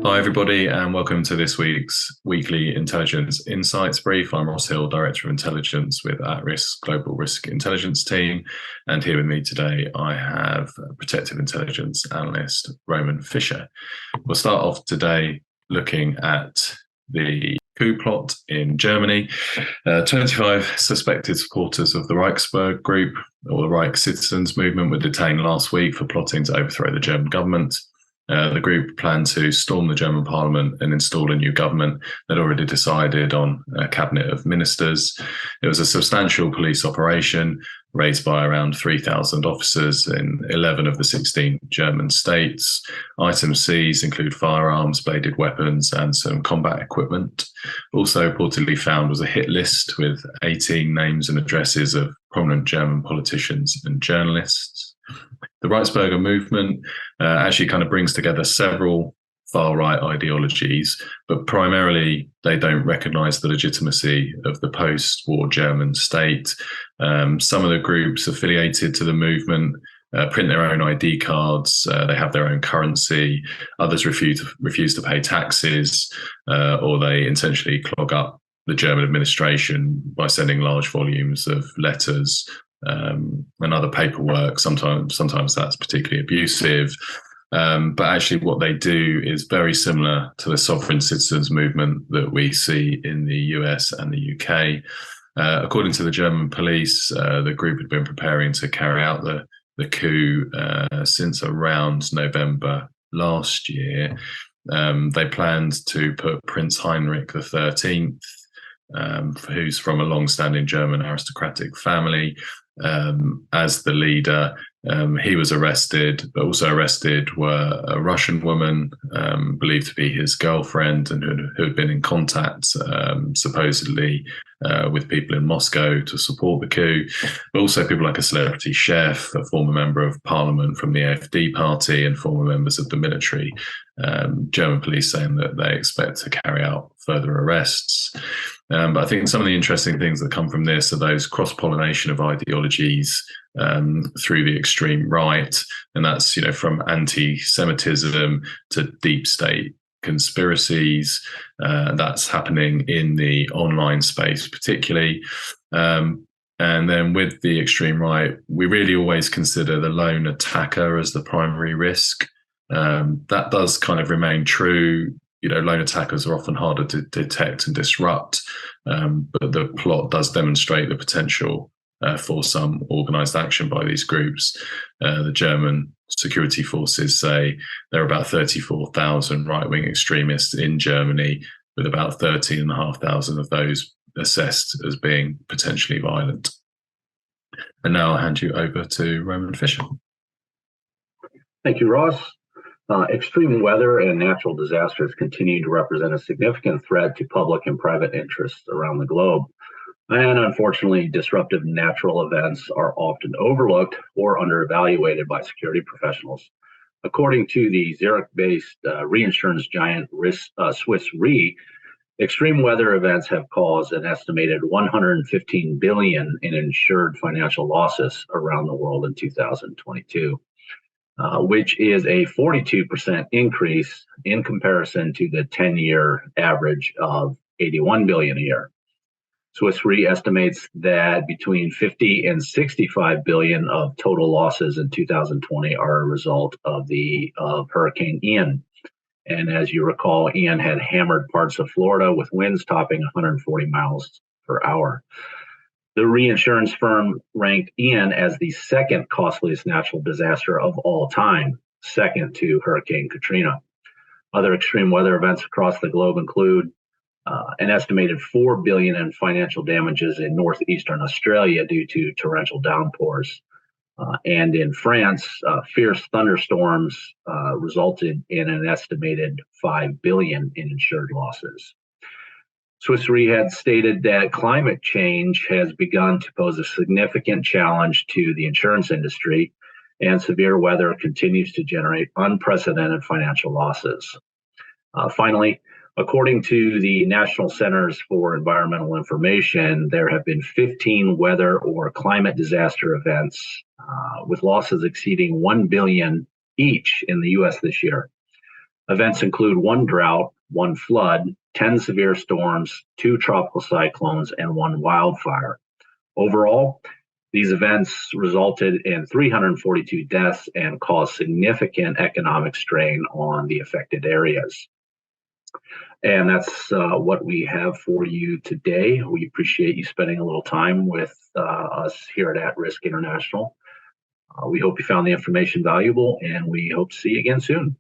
Hi, everybody, and welcome to this week's weekly Intelligence Insights Brief. I'm Ross Hill, Director of Intelligence with At-Risk Global Risk Intelligence Team. And here with me today, I have Protective Intelligence Analyst Roman Fisher. We'll start off today looking at the coup plot in Germany. 25 suspected supporters of the Reichsbürger group, or the Reich Citizens Movement, were detained last week for plotting to overthrow the German government. The group planned to storm the German parliament and install a new government. They'd already decided on a cabinet of ministers. It was a substantial police operation raised by around 3,000 officers in 11 of the 16 German states. Items seized include firearms, bladed weapons, and some combat equipment. Also reportedly found was a hit list with 18 names and addresses of prominent German politicians and journalists. The Reichsbürger movement actually kind of brings together several far-right ideologies, but primarily they don't recognize the legitimacy of the post-war German state. Some of the groups affiliated to the movement print their own ID cards, they have their own currency, others refuse to pay taxes, or they intentionally clog up the German administration by sending large volumes of letters and other paperwork. Sometimes that's particularly abusive. But actually what they do is very similar to the sovereign citizens movement that we see in the US and the UK. According to the German police, the group had been preparing to carry out the coup since around November last year. They planned to put Prince Heinrich XIII, who's from a long-standing German aristocratic family, as the leader. He was arrested, but also arrested were a Russian woman believed to be his girlfriend and who had been in contact supposedly with people in Moscow to support the coup, but also people like a celebrity chef, a former member of parliament from the AfD party, and former members of the military. German police saying that they expect to carry out further arrests. But I think some of the interesting things that come from this are those cross-pollination of ideologies through the extreme right, and that's from anti-Semitism to deep state conspiracies. That's happening in the online space particularly. And then with the extreme right, we really always consider the lone attacker as the primary risk. That does kind of remain true. Lone attackers are often harder to detect and disrupt, but the plot does demonstrate the potential for some organized action by these groups. The German security forces say there are about 34,000 right-wing extremists in Germany, with about 13,500 of those assessed as being potentially violent. And now I'll hand you over to Roman Fisher. Thank you, Ross. Extreme weather and natural disasters continue to represent a significant threat to public and private interests around the globe. And unfortunately, disruptive natural events are often overlooked or underevaluated by security professionals. According to the Zurich-based reinsurance giant Swiss Re, extreme weather events have caused an estimated $115 billion in insured financial losses around the world in 2022. Which is a 42% increase in comparison to the 10-year average of $81 billion a year. Swiss Re estimates that between 50 and 65 billion of total losses in 2020 are a result of Hurricane Ian. And as you recall, Ian had hammered parts of Florida with winds topping 140 miles per hour. The reinsurance firm ranked Ian as the second costliest natural disaster of all time, second to Hurricane Katrina. Other extreme weather events across the globe include an estimated $4 billion in financial damages in northeastern Australia due to torrential downpours. And in France, fierce thunderstorms resulted in an estimated $5 billion in insured losses. Swiss Re had stated that climate change has begun to pose a significant challenge to the insurance industry, and severe weather continues to generate unprecedented financial losses. Finally, according to the National Centers for Environmental Information, there have been 15 weather or climate disaster events with losses exceeding $1 billion each in the U.S. this year. Events include 1 drought, 1 flood, 10 severe storms, 2 tropical cyclones, and 1 wildfire. Overall, these events resulted in 342 deaths and caused significant economic strain on the affected areas. And that's what we have for you today. We appreciate you spending a little time with us here at Risk International. We hope you found the information valuable, and we hope to see you again soon.